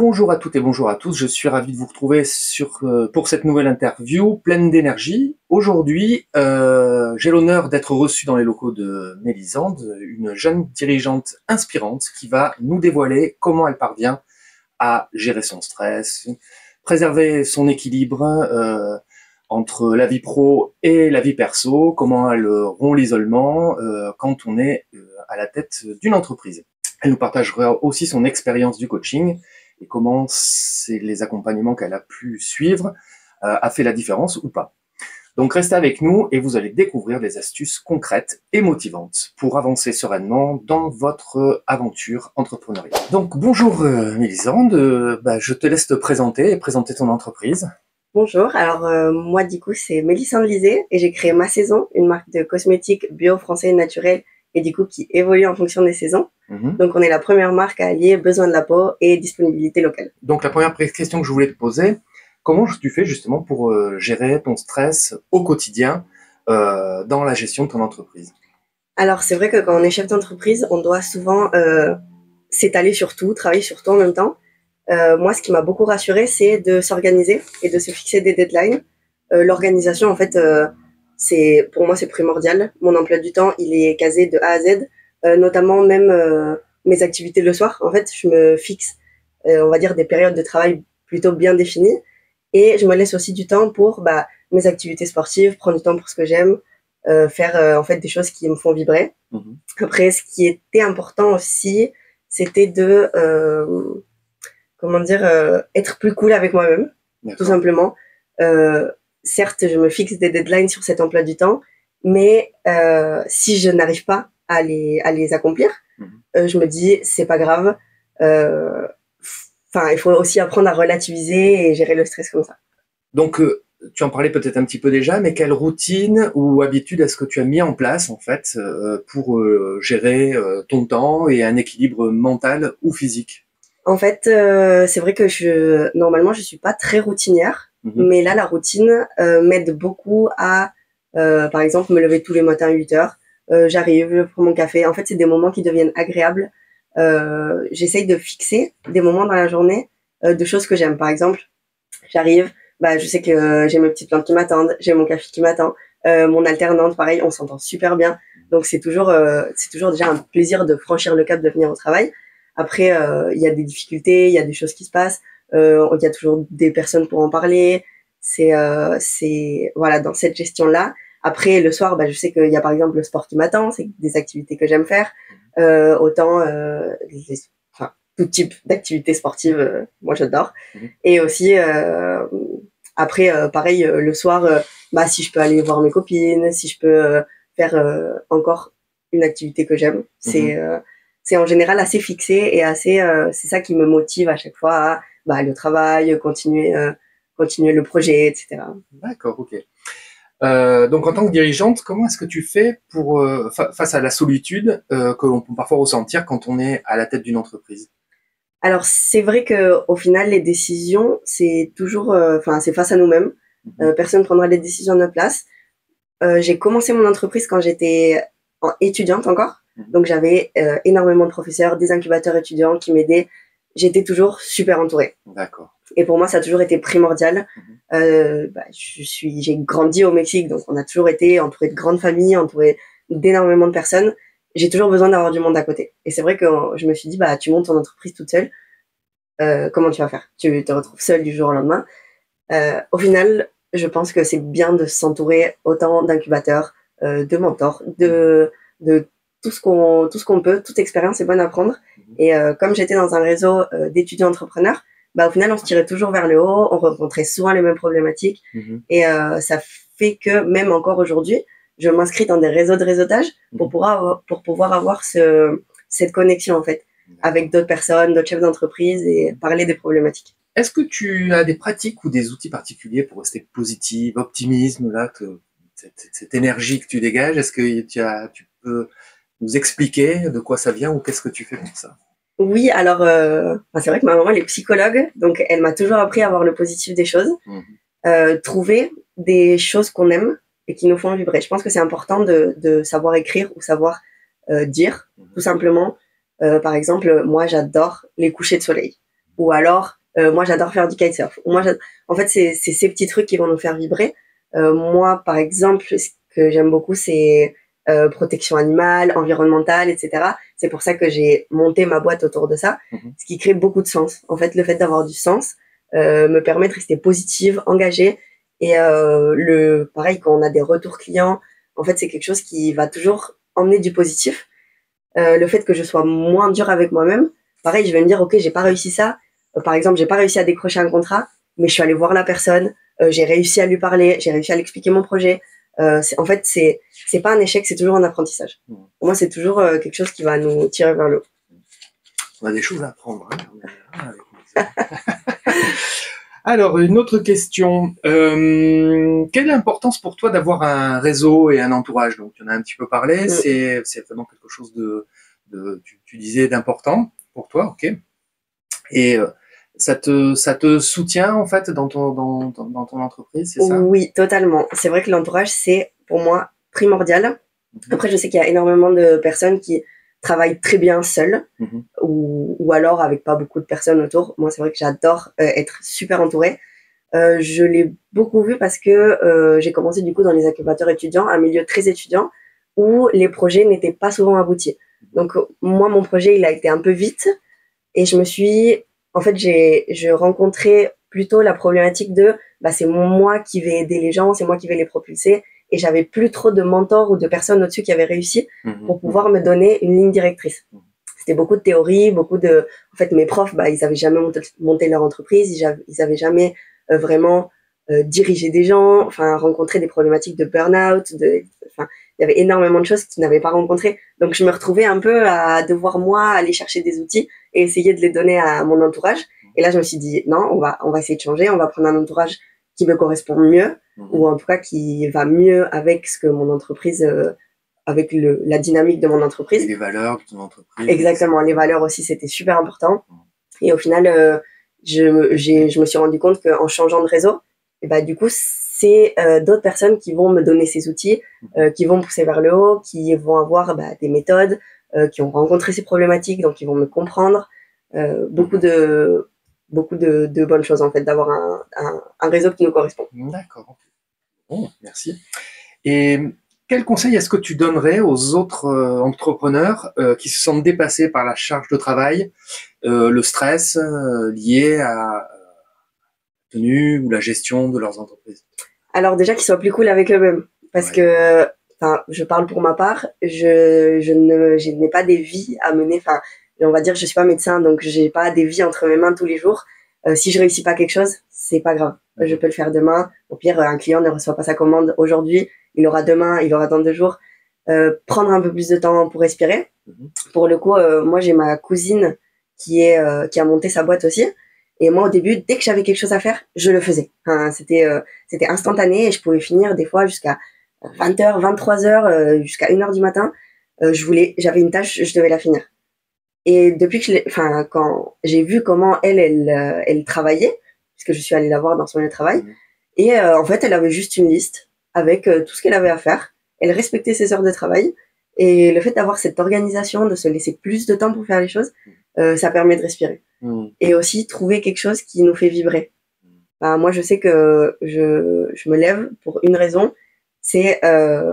Bonjour à toutes et bonjour à tous, je suis ravi de vous retrouver pour cette nouvelle interview pleine d'énergie. Aujourd'hui, j'ai l'honneur d'être reçu dans les locaux de Mélisande, une jeune dirigeante inspirante qui va nous dévoiler comment elle parvient à gérer son stress, préserver son équilibre entre la vie pro et la vie perso, comment elle rompt l'isolement quand on est à la tête d'une entreprise. Elle nous partagera aussi son expérience du coaching et comment les accompagnements qu'elle a pu suivre a fait la différence ou pas. Donc restez avec nous et vous allez découvrir des astuces concrètes et motivantes pour avancer sereinement dans votre aventure entrepreneuriale. Donc bonjour Mélisande, je te laisse te présenter et présenter ton entreprise. Bonjour, alors moi du coup c'est Mélissande Lisée et j'ai créé Ma Saison, une marque de cosmétiques bio, français et naturel et du coup qui évolue en fonction des saisons. Donc on est la première marque à allier besoin de la peau et disponibilité locale. Donc la première question que je voulais te poser, comment tu fais justement pour gérer ton stress au quotidien dans la gestion de ton entreprise? Alors c'est vrai que quand on est chef d'entreprise, on doit souvent s'étaler sur tout, travailler sur tout en même temps. Moi ce qui m'a beaucoup rassurée, c'est de s'organiser et de se fixer des deadlines. L'organisation en fait, pour moi c'est primordial. Mon emploi du temps il est casé de A à Z. Notamment même mes activités le soir. En fait, je me fixe, on va dire, des périodes de travail plutôt bien définies et je me laisse aussi du temps pour mes activités sportives, prendre du temps pour ce que j'aime, faire en fait des choses qui me font vibrer. Après, ce qui était important aussi, c'était de être plus cool avec moi-même, tout simplement. Certes, je me fixe des deadlines sur cet emploi du temps, mais si je n'arrive pas à les accomplir, je me dis c'est pas grave. Il faut aussi apprendre à relativiser et gérer le stress comme ça. Donc tu en parlais peut-être un petit peu déjà, mais quelle routine ou habitude est-ce que tu as mis en place en fait pour gérer ton temps et un équilibre mental ou physique? En fait, c'est vrai que normalement je suis pas très routinière, mais là la routine m'aide beaucoup à par exemple me lever tous les matins à 8h. J'arrive, je prends mon café. En fait, c'est des moments qui deviennent agréables. J'essaye de fixer des moments dans la journée de choses que j'aime. Par exemple, j'arrive, je sais que j'ai mes petites plantes qui m'attendent, j'ai mon café qui m'attend, mon alternante, pareil, on s'entend super bien. Donc c'est toujours déjà un plaisir de franchir le cap de venir au travail. Après, il y a des difficultés, il y a des choses qui se passent, il y a toujours des personnes pour en parler. C'est voilà, dans cette gestion-là. Après, le soir, je sais qu'il y a par exemple le sport qui m'attend, c'est des activités que j'aime faire. Autant tout type d'activités sportives, moi j'adore. Et aussi, après, pareil, le soir, si je peux aller voir mes copines, si je peux faire encore une activité que j'aime, c'est en général assez fixé et c'est ça qui me motive à chaque fois à aller au travail, continuer le projet, etc. D'accord, ok. Donc en tant que dirigeante, comment est-ce que tu fais pour face à la solitude que l'on peut parfois ressentir quand on est à la tête d'une entreprise? Alors c'est vrai que au final les décisions c'est toujours c'est face à nous-mêmes. Personne prendra les décisions à notre place. J'ai commencé mon entreprise quand j'étais étudiante encore. Donc j'avais énormément de professeurs, des incubateurs étudiants qui m'aidaient. J'étais toujours super entourée. D'accord. Et pour moi, ça a toujours été primordial. J'ai grandi au Mexique, donc on a toujours été entouré de grandes familles, entouré d'énormément de personnes. J'ai toujours besoin d'avoir du monde à côté. Et c'est vrai que je me suis dit, tu montes ton entreprise toute seule. Comment tu vas faire? Tu te retrouves seule du jour au lendemain. Au final, je pense que c'est bien de s'entourer autant d'incubateurs, de mentors, de tout ce qu'on peut. Toute expérience est bonne à prendre. Et comme j'étais dans un réseau d'étudiants entrepreneurs, au final, on se tirait toujours vers le haut, on rencontrait souvent les mêmes problématiques. Et ça fait que même encore aujourd'hui, je m'inscris dans des réseaux de réseautage pour pouvoir avoir cette connexion en fait avec d'autres personnes, d'autres chefs d'entreprise et parler des problématiques. Est-ce que tu as des pratiques ou des outils particuliers pour rester positive, optimisme, là, cette énergie que tu dégages? Est-ce que tu peux nous expliquer de quoi ça vient ou qu'est-ce que tu fais pour ça? Oui, alors c'est vrai que ma maman elle est psychologue, donc elle m'a toujours appris à voir le positif des choses, trouver des choses qu'on aime et qui nous font vibrer. Je pense que c'est important de savoir écrire ou savoir dire, tout simplement. Par exemple, moi j'adore les couchers de soleil. ou alors moi j'adore faire du kitesurf. En fait, c'est ces petits trucs qui vont nous faire vibrer. Moi, par exemple, ce que j'aime beaucoup, c'est protection animale, environnementale, etc. C'est pour ça que j'ai monté ma boîte autour de ça, ce qui crée beaucoup de sens. En fait, le fait d'avoir du sens me permet de rester positive, engagée. Et pareil, quand on a des retours clients, en fait, c'est quelque chose qui va toujours emmener du positif. Le fait que je sois moins dure avec moi-même, pareil, je vais me dire, ok, j'ai pas réussi ça. Par exemple, j'ai pas réussi à décrocher un contrat, mais je suis allée voir la personne, j'ai réussi à lui parler, j'ai réussi à lui expliquer mon projet. En fait, c'est pas un échec, c'est toujours un apprentissage. Pour moi, c'est toujours quelque chose qui va nous tirer vers le haut. On a des choses à apprendre. Hein. Alors, une autre question. Quelle est l'importance pour toi d'avoir un réseau et un entourage? Donc, tu en as un petit peu parlé. C'est vraiment quelque chose tu disais, d'important pour toi, ok. Et ça te soutient, en fait, dans ton entreprise, c'est ça? Oui, totalement. C'est vrai que l'entourage, c'est, pour moi, primordial. Après, je sais qu'il y a énormément de personnes qui travaillent très bien seules ou alors avec pas beaucoup de personnes autour. Moi, c'est vrai que j'adore être super entourée. Je l'ai beaucoup vu parce que j'ai commencé du coup dans les incubateurs étudiants, un milieu très étudiant où les projets n'étaient pas souvent aboutis. Donc moi, mon projet, il a été un peu vite et en fait, je rencontrais plutôt la problématique de, c'est moi qui vais aider les gens, c'est moi qui vais les propulser. Et j'avais plus trop de mentors ou de personnes au-dessus qui avaient réussi pour pouvoir me donner une ligne directrice. C'était beaucoup de théorie, en fait, mes profs, ils avaient jamais monté leur entreprise, ils avaient jamais vraiment dirigé des gens, enfin, rencontré des problématiques de burn-out, il y avait énormément de choses qu'ils n'avaient pas rencontrées. Donc, je me retrouvais un peu à devoir, moi, aller chercher des outils et essayer de les donner à mon entourage. Et là, je me suis dit, non, on va essayer de changer, on va prendre un entourage qui me correspond mieux, ou en tout cas qui va mieux avec ce que mon entreprise, avec la dynamique de mon entreprise. Et les valeurs de ton entreprise. Exactement, les valeurs aussi, c'était super important. Et au final, je me suis rendu compte qu'en changeant de réseau, du coup, c'est d'autres personnes qui vont me donner ces outils, qui vont me pousser vers le haut, qui vont avoir des méthodes, qui ont rencontré ces problématiques, donc ils vont me comprendre. Beaucoup de bonnes choses, en fait, d'avoir un réseau qui nous correspond. D'accord. Bon, merci. Et quel conseil est-ce que tu donnerais aux autres entrepreneurs qui se sentent dépassés par la charge de travail, le stress lié à la tenue ou la gestion de leurs entreprises? Alors déjà, qu'ils soient plus cool avec eux-mêmes. Parce que, je parle pour ma part, je n'ai pas des vies à mener. On va dire, je suis pas médecin, donc j'ai pas des vies entre mes mains tous les jours. Si je réussis pas quelque chose, c'est pas grave. Je peux le faire demain. Au pire, un client ne reçoit pas sa commande aujourd'hui, il aura demain, il aura dans 2 jours. Prendre un peu plus de temps pour respirer. Pour le coup, moi, j'ai ma cousine qui a monté sa boîte aussi. Et moi, au début, dès que j'avais quelque chose à faire, je le faisais. C'était instantané et je pouvais finir des fois jusqu'à 20h, 23h, jusqu'à 1h du matin. J'avais une tâche, je devais la finir. Et depuis que quand j'ai vu comment elle travaillait, puisque je suis allée la voir dans son lieu de travail, et en fait, elle avait juste une liste avec tout ce qu'elle avait à faire. Elle respectait ses heures de travail. Et le fait d'avoir cette organisation, de se laisser plus de temps pour faire les choses, ça permet de respirer. Et aussi trouver quelque chose qui nous fait vibrer. Moi, je sais que je me lève pour une raison, c'est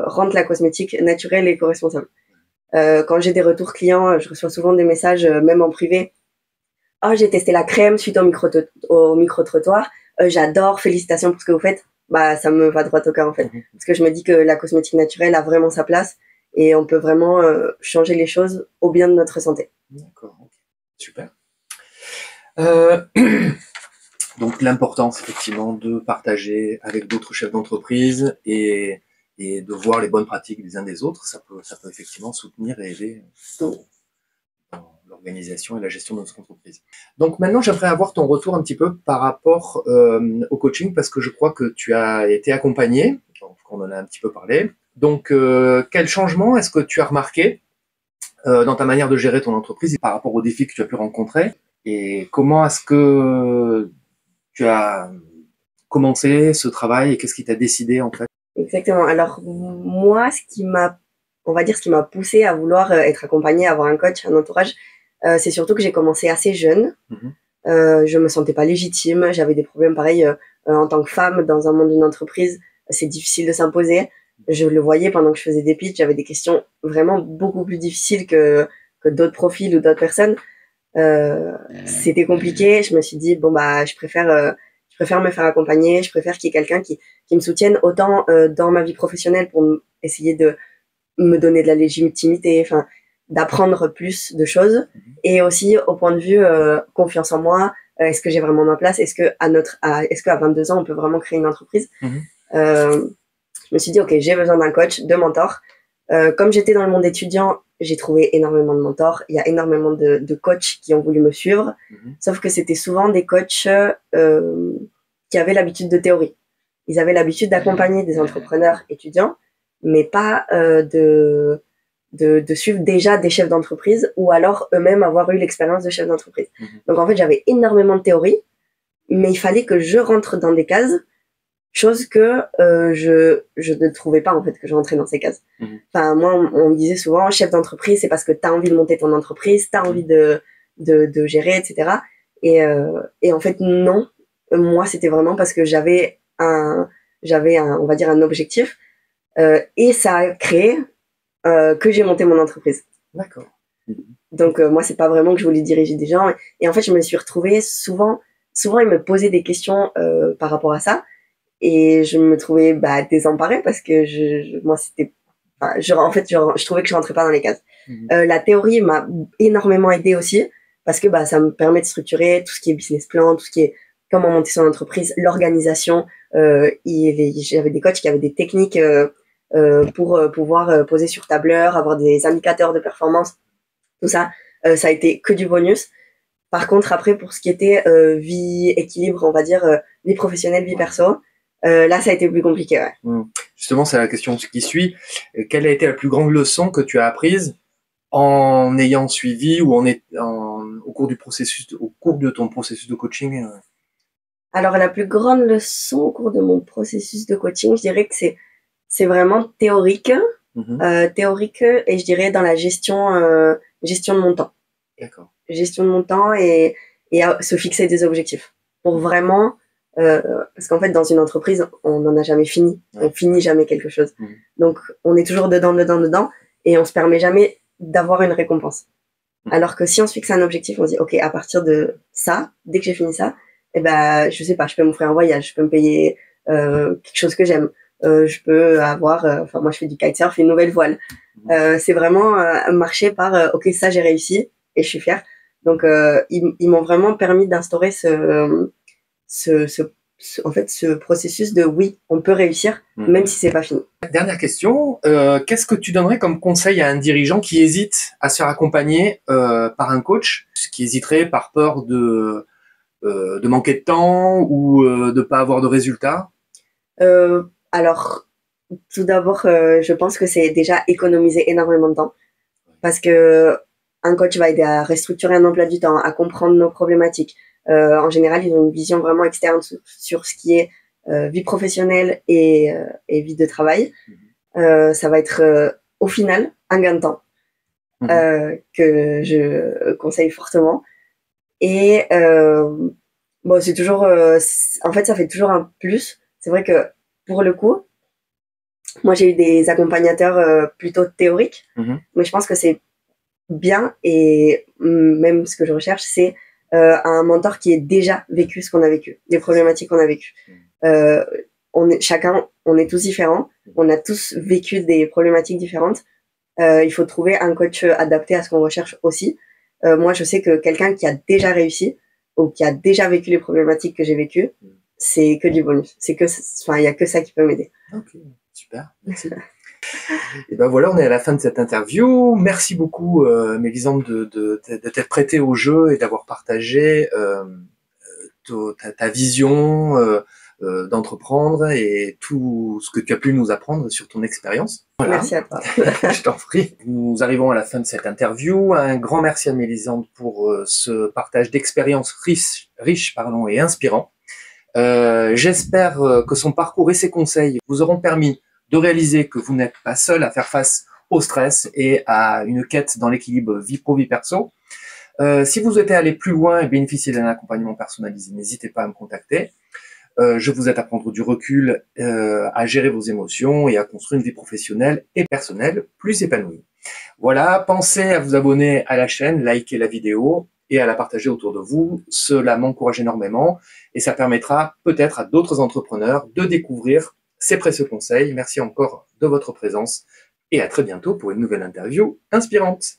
rendre la cosmétique naturelle et éco-responsable. Quand j'ai des retours clients, je reçois souvent des messages, même en privé. « Oh, j'ai testé la crème suite au micro-trottoir. J'adore, félicitations pour ce que vous faites. » Ça me va droit au cœur, en fait. Parce que je me dis que la cosmétique naturelle a vraiment sa place et on peut vraiment changer les choses au bien de notre santé. D'accord, super. Donc l'importance effectivement de partager avec d'autres chefs d'entreprise et de voir les bonnes pratiques des uns des autres, ça peut effectivement soutenir et aider dans l'organisation et la gestion de notre entreprise. Donc maintenant, j'aimerais avoir ton retour un petit peu par rapport au coaching, parce que je crois que tu as été accompagné, donc on en a un petit peu parlé. Donc quel changement est-ce que tu as remarqué dans ta manière de gérer ton entreprise par rapport aux défis que tu as pu rencontrer, et comment est-ce que tu as commencé ce travail et qu'est-ce qui t'a décidé en fait? Exactement. Alors moi, ce qui m'a poussé à vouloir être accompagnée, avoir un coach, un entourage, c'est surtout que j'ai commencé assez jeune. Je me sentais pas légitime. J'avais des problèmes pareils en tant que femme dans un monde d'une entreprise. C'est difficile de s'imposer. Je le voyais pendant que je faisais des pitchs. J'avais des questions vraiment beaucoup plus difficiles que d'autres profils ou d'autres personnes. C'était compliqué. Je me suis dit bon bah je préfère me faire accompagner. Je préfère qu'il y ait quelqu'un qui me soutienne autant dans ma vie professionnelle pour essayer de me donner de la légitimité, enfin d'apprendre plus de choses, et aussi au point de vue confiance en moi. Est-ce que j'ai vraiment ma place? Est-ce que est-ce qu'à 22 ans on peut vraiment créer une entreprise? Je me suis dit ok, j'ai besoin d'un coach, de mentor. Comme j'étais dans le monde étudiant, j'ai trouvé énormément de mentors. Il y a énormément de coachs qui ont voulu me suivre, sauf que c'était souvent des coachs qui avaient l'habitude de théorie. Ils avaient l'habitude d'accompagner des entrepreneurs étudiants, mais pas de suivre déjà des chefs d'entreprise, ou alors eux-mêmes avoir eu l'expérience de chef d'entreprise. Donc en fait, j'avais énormément de théorie, mais il fallait que je rentre dans des cases, chose que je ne trouvais pas en fait, que je rentrais dans ces cases. Enfin, moi, on me disait souvent, chef d'entreprise, c'est parce que tu as envie de monter ton entreprise, tu as envie de gérer, etc. Et en fait, non. Moi, c'était vraiment parce que j'avais on va dire, un objectif, et ça a créé que j'ai monté mon entreprise. D'accord. Donc moi, c'est pas vraiment que je voulais diriger des gens, et en fait je me suis retrouvée souvent ils me posaient des questions par rapport à ça, et je me trouvais désemparée parce que moi c'était, en fait je trouvais que je rentrais pas dans les cases. La théorie m'a énormément aidée aussi, parce que ça me permet de structurer tout ce qui est business plan, tout ce qui est comment monter son entreprise, l'organisation. J'avais des coachs qui avaient des techniques pour pouvoir poser sur tableur, avoir des indicateurs de performance, tout ça. Ça a été que du bonus. Par contre, après, pour ce qui était vie équilibre, on va dire vie professionnelle, vie perso, là, ça a été plus compliqué. Ouais. Justement, c'est la question qui suit. Quelle a été la plus grande leçon que tu as apprise en ayant suivi ou au cours de ton processus de coaching? Alors, la plus grande leçon au cours de mon processus de coaching, je dirais que c'est vraiment théorique, théorique, et je dirais dans la gestion de mon temps. D'accord. Gestion de mon temps et se fixer des objectifs pour vraiment, parce qu'en fait dans une entreprise on n'en a jamais fini, on finit jamais quelque chose, donc on est toujours dedans, et on se permet jamais d'avoir une récompense. Alors que si on se fixe un objectif, on se dit ok, à partir de ça, dès que j'ai fini ça, je sais pas, je peux m'offrir un voyage, je peux me payer quelque chose que j'aime, je peux avoir, moi je fais du kitesurf, une nouvelle voile. C'est vraiment marcher par ok, ça j'ai réussi et je suis fière. Donc ils m'ont vraiment permis d'instaurer ce processus de oui, on peut réussir même si c'est pas fini. Dernière question, qu'est-ce que tu donnerais comme conseil à un dirigeant qui hésite à se faire accompagner par un coach, qui hésiterait par peur de manquer de temps ou de pas avoir de résultats? Alors, tout d'abord, je pense que c'est déjà économiser énormément de temps, parce que un coach va aider à restructurer un emploi du temps, à comprendre nos problématiques. En général, ils ont une vision vraiment externe sur ce qui est vie professionnelle et vie de travail. Ça va être au final un gain de temps que je conseille fortement. Et c'est toujours, en fait, ça fait toujours un plus. C'est vrai que pour le coup, moi j'ai eu des accompagnateurs plutôt théoriques, mais je pense que c'est bien, et même ce que je recherche, c'est un mentor qui ait déjà vécu ce qu'on a vécu, des problématiques qu'on a vécues. On est tous différents, on a tous vécu des problématiques différentes. Il faut trouver un coach adapté à ce qu'on recherche aussi. Moi, je sais que quelqu'un qui a déjà réussi ou qui a déjà vécu les problématiques que j'ai vécues, c'est que du bonus. Il y a que ça qui peut m'aider. Ok, super, merci. Et voilà, on est à la fin de cette interview. Merci beaucoup, Mélisande, de t'être prêtée au jeu et d'avoir partagé ta vision d'entreprendre et tout ce que tu as pu nous apprendre sur ton expérience. Voilà. Merci à toi. Je t'en prie. Nous arrivons à la fin de cette interview. Un grand merci à Mélisande pour ce partage d'expériences riche et inspirant. J'espère que son parcours et ses conseils vous auront permis de réaliser que vous n'êtes pas seul à faire face au stress et à une quête dans l'équilibre vie pro-vie perso. Si vous souhaitez aller plus loin et bénéficier d'un accompagnement personnalisé, n'hésitez pas à me contacter. Je vous aide à prendre du recul, à gérer vos émotions et à construire une vie professionnelle et personnelle plus épanouie. Voilà, pensez à vous abonner à la chaîne, liker la vidéo et à la partager autour de vous. Cela m'encourage énormément et ça permettra peut-être à d'autres entrepreneurs de découvrir ces précieux conseils. Merci encore de votre présence et à très bientôt pour une nouvelle interview inspirante.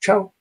Ciao!